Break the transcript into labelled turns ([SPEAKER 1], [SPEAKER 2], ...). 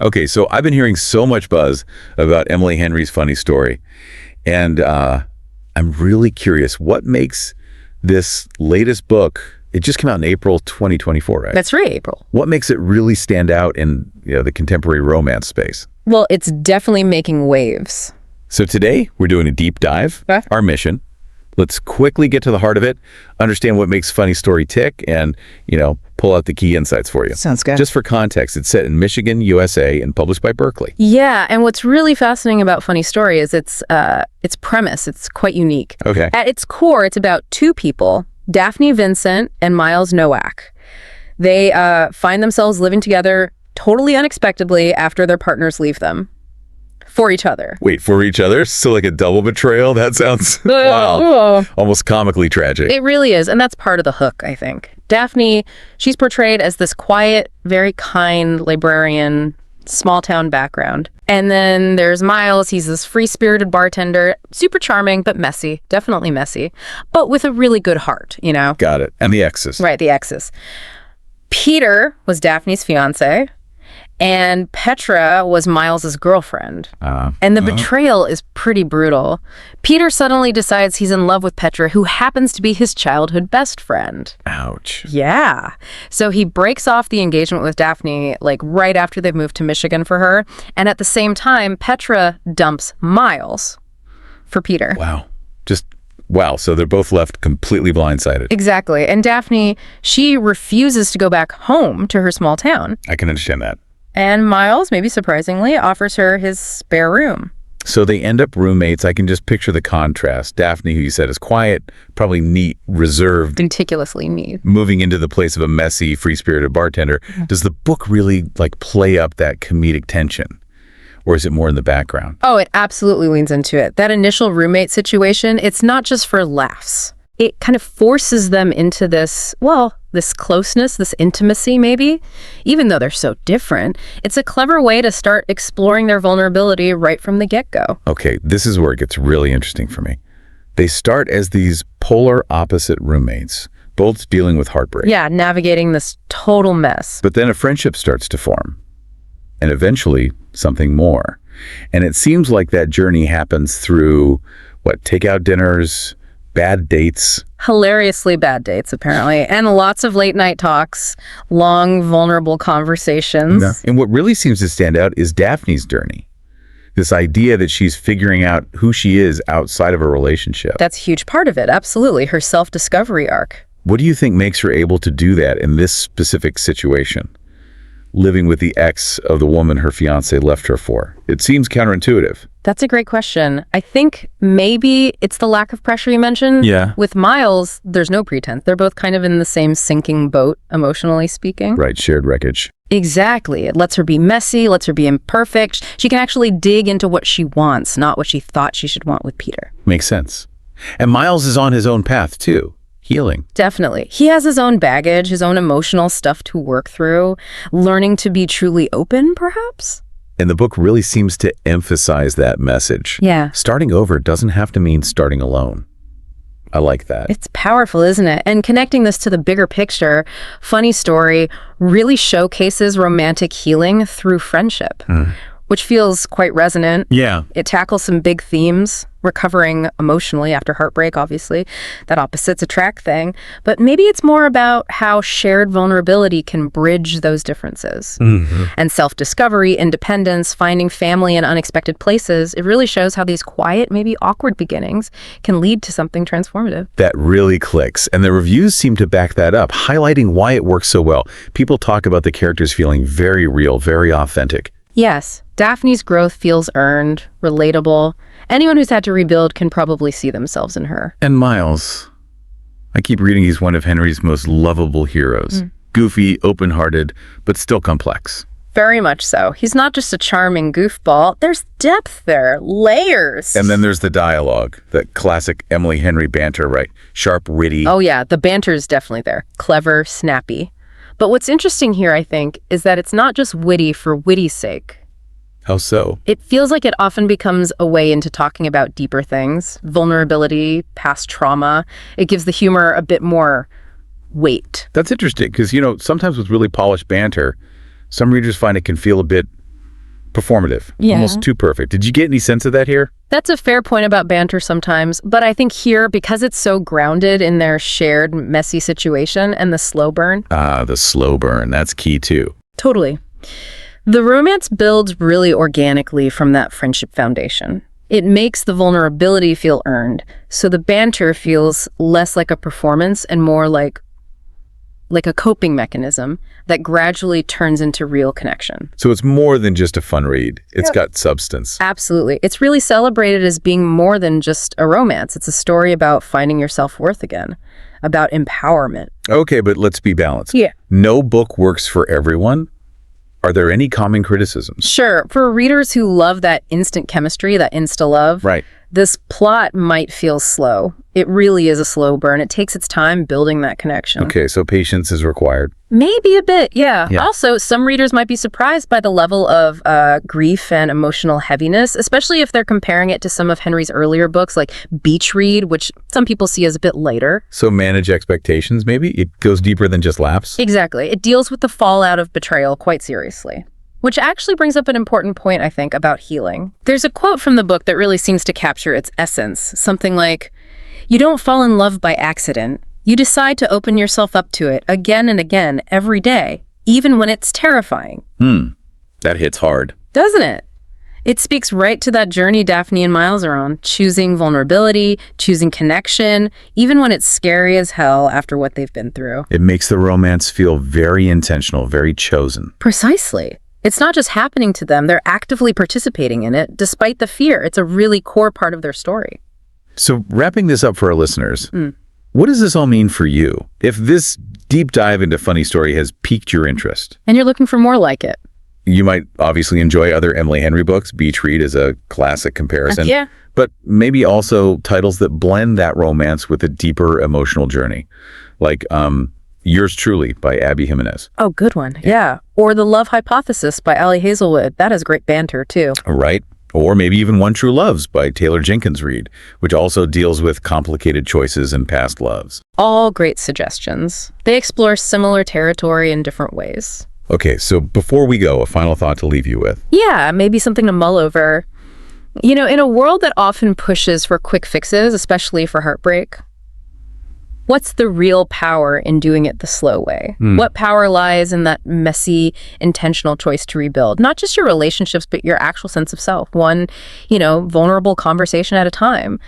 [SPEAKER 1] Okay, so I've been hearing so much buzz about Emily Henry's funny story, and I'm really curious, what makes this latest book, it just came out in April 2024, right?
[SPEAKER 2] That's right, April.
[SPEAKER 1] What makes it really stand out in the contemporary romance space?
[SPEAKER 2] Well, it's definitely making waves.
[SPEAKER 1] So today, we're doing a deep dive.
[SPEAKER 2] Okay.
[SPEAKER 1] Our mission. Let's quickly get to the heart of it, understand what makes funny story tick, and, pull out the key insights for you.
[SPEAKER 2] Sounds good.
[SPEAKER 1] Just for context, it's set in Michigan, USA, and published by Berkeley.
[SPEAKER 2] Yeah, and what's really fascinating about Funny Story is its premise. It's quite unique.
[SPEAKER 1] Okay.
[SPEAKER 2] At its core, it's about two people, Daphne Vincent and Miles Nowak. They find themselves living together totally unexpectedly after their partners leave them. For each other.
[SPEAKER 1] Wait, for each other? So like a double betrayal? That sounds, wow, almost comically tragic.
[SPEAKER 2] It really is, and that's part of the hook, I think. Daphne, she's portrayed as this quiet, very kind librarian, small-town background. And then there's Miles. He's this free-spirited bartender, super charming, but messy, definitely messy, but with a really good heart,
[SPEAKER 1] Got it. And the exes.
[SPEAKER 2] Right, the exes. Peter was Daphne's fiancé. And Petra was Miles's girlfriend. And the betrayal is pretty brutal. Peter suddenly decides he's in love with Petra, who happens to be his childhood best friend.
[SPEAKER 1] Ouch.
[SPEAKER 2] Yeah. So he breaks off the engagement with Daphne, right after they've moved to Michigan for her. And at the same time, Petra dumps Miles for Peter.
[SPEAKER 1] Wow. Wow. So they're both left completely blindsided.
[SPEAKER 2] Exactly. And Daphne, she refuses to go back home to her small town.
[SPEAKER 1] I can understand that.
[SPEAKER 2] And Miles, maybe surprisingly, offers her his spare room.
[SPEAKER 1] So they end up roommates. I can just picture the contrast. Daphne, who you said is quiet, probably neat, reserved.
[SPEAKER 2] Meticulously neat.
[SPEAKER 1] Moving into the place of a messy, free-spirited bartender. Does the book really, play up that comedic tension? Or is it more in the background?
[SPEAKER 2] Oh, it absolutely leans into it. That initial roommate situation, it's not just for laughs. It kind of forces them into this closeness, this intimacy maybe, even though they're so different. It's a clever way to start exploring their vulnerability right from the get-go.
[SPEAKER 1] Okay, this is where it gets really interesting for me. They start as these polar opposite roommates, both dealing with heartbreak.
[SPEAKER 2] Yeah, navigating this total mess.
[SPEAKER 1] But then a friendship starts to form, and eventually something more. And it seems like that journey happens through, takeout dinners, bad dates.
[SPEAKER 2] Hilariously bad dates, apparently, and lots of late night talks, long, vulnerable conversations.
[SPEAKER 1] No. And what really seems to stand out is Daphne's journey. This idea that she's figuring out who she is outside of a relationship.
[SPEAKER 2] That's a huge part of it, absolutely. Her self-discovery arc.
[SPEAKER 1] What do you think makes her able to do that in this specific situation? Living with the ex of the woman her fiancé left her for. It seems counterintuitive.
[SPEAKER 2] That's a great question. I think maybe it's the lack of pressure you mentioned.
[SPEAKER 1] Yeah.
[SPEAKER 2] With Miles, there's no pretense. They're both kind of in the same sinking boat, emotionally speaking.
[SPEAKER 1] Right, shared wreckage.
[SPEAKER 2] Exactly. It lets her be messy, lets her be imperfect. She can actually dig into what she wants, not what she thought she should want with Peter.
[SPEAKER 1] Makes sense. And Miles is on his own path, too. Healing.
[SPEAKER 2] Definitely. He has his own baggage, his own emotional stuff to work through, learning to be truly open, perhaps?
[SPEAKER 1] And the book really seems to emphasize that message.
[SPEAKER 2] Yeah.
[SPEAKER 1] Starting over doesn't have to mean starting alone. I like that.
[SPEAKER 2] It's powerful, isn't it? And connecting this to the bigger picture, Funny Story really showcases romantic healing through friendship, which feels quite resonant.
[SPEAKER 1] Yeah.
[SPEAKER 2] It tackles some big themes, recovering emotionally after heartbreak, obviously, that opposites attract thing. But maybe it's more about how shared vulnerability can bridge those differences. And self-discovery, independence, finding family in unexpected places, it really shows how these quiet, maybe awkward beginnings can lead to something transformative.
[SPEAKER 1] That really clicks. And the reviews seem to back that up, highlighting why it works so well. People talk about the characters feeling very real, very authentic.
[SPEAKER 2] Yes, Daphne's growth feels earned, relatable. Anyone who's had to rebuild can probably see themselves in her.
[SPEAKER 1] And Miles. I keep reading he's one of Henry's most lovable heroes. Goofy, open-hearted, but still complex.
[SPEAKER 2] Very much so. He's not just a charming goofball. There's depth there, layers.
[SPEAKER 1] And then there's the dialogue, that classic Emily Henry banter, right? Sharp, witty.
[SPEAKER 2] Oh yeah, the banter's definitely there. Clever, snappy. But what's interesting here, I think, is that it's not just witty for witty's sake.
[SPEAKER 1] How so?
[SPEAKER 2] It feels like it often becomes a way into talking about deeper things, vulnerability, past trauma. It gives the humor a bit more weight.
[SPEAKER 1] That's interesting, because, sometimes with really polished banter, some readers find it can feel a bit performative,
[SPEAKER 2] Yeah.
[SPEAKER 1] almost too perfect. Did you get any sense of that here?
[SPEAKER 2] That's a fair point about banter sometimes, but I think here, because it's so grounded in their shared messy situation and the slow burn.
[SPEAKER 1] The slow burn, that's key too.
[SPEAKER 2] Totally. The romance builds really organically from that friendship foundation. It makes the vulnerability feel earned, so the banter feels less like a performance and more like a coping mechanism that gradually turns into real connection.
[SPEAKER 1] So it's more than just a fun read. It's got substance.
[SPEAKER 2] Absolutely. It's really celebrated as being more than just a romance. It's a story about finding your self-worth again, about empowerment.
[SPEAKER 1] Okay, but let's be balanced.
[SPEAKER 2] Yeah.
[SPEAKER 1] No book works for everyone. Are there any common criticisms?
[SPEAKER 2] Sure, for readers who love that instant chemistry, that insta-love,
[SPEAKER 1] Right.
[SPEAKER 2] this plot might feel slow. It really is a slow burn. It takes its time building that connection.
[SPEAKER 1] Okay, so patience is required.
[SPEAKER 2] Maybe a bit, yeah.
[SPEAKER 1] Yeah.
[SPEAKER 2] Also, some readers might be surprised by the level of grief and emotional heaviness, especially if they're comparing it to some of Henry's earlier books, like Beach Read, which some people see as a bit lighter.
[SPEAKER 1] So manage expectations, maybe? It goes deeper than just laughs?
[SPEAKER 2] Exactly. It deals with the fallout of betrayal quite seriously. Which actually brings up an important point, I think, about healing. There's a quote from the book that really seems to capture its essence. Something like, "You don't fall in love by accident. You decide to open yourself up to it again and again every day, even when it's terrifying."
[SPEAKER 1] That hits hard.
[SPEAKER 2] Doesn't it? It speaks right to that journey Daphne and Miles are on, choosing vulnerability, choosing connection, even when it's scary as hell after what they've been through.
[SPEAKER 1] It makes the romance feel very intentional, very chosen.
[SPEAKER 2] Precisely. It's not just happening to them, they're actively participating in it, despite the fear. It's a really core part of their story.
[SPEAKER 1] So wrapping this up for our listeners, what does this all mean for you? If this deep dive into funny story has piqued your interest,
[SPEAKER 2] And you're looking for more like it.
[SPEAKER 1] you might obviously enjoy other Emily Henry books. Beach Read is a classic comparison.
[SPEAKER 2] Yeah.
[SPEAKER 1] But maybe also titles that blend that romance with a deeper emotional journey, like Yours Truly by Abby Jimenez.
[SPEAKER 2] Oh, good one. Yeah. Or The Love Hypothesis by Ali Hazelwood. That has great banter, too.
[SPEAKER 1] Right? Or maybe even One True Loves by Taylor Jenkins Reid, which also deals with complicated choices and past loves.
[SPEAKER 2] All great suggestions. They explore similar territory in different ways.
[SPEAKER 1] Okay, so before we go, a final thought to leave you with.
[SPEAKER 2] Yeah, maybe something to mull over. You know, in a world that often pushes for quick fixes, especially for heartbreak, what's the real power in doing it the slow way? What power lies in that messy, intentional choice to rebuild? Not just your relationships, but your actual sense of self. One, vulnerable conversation at a time.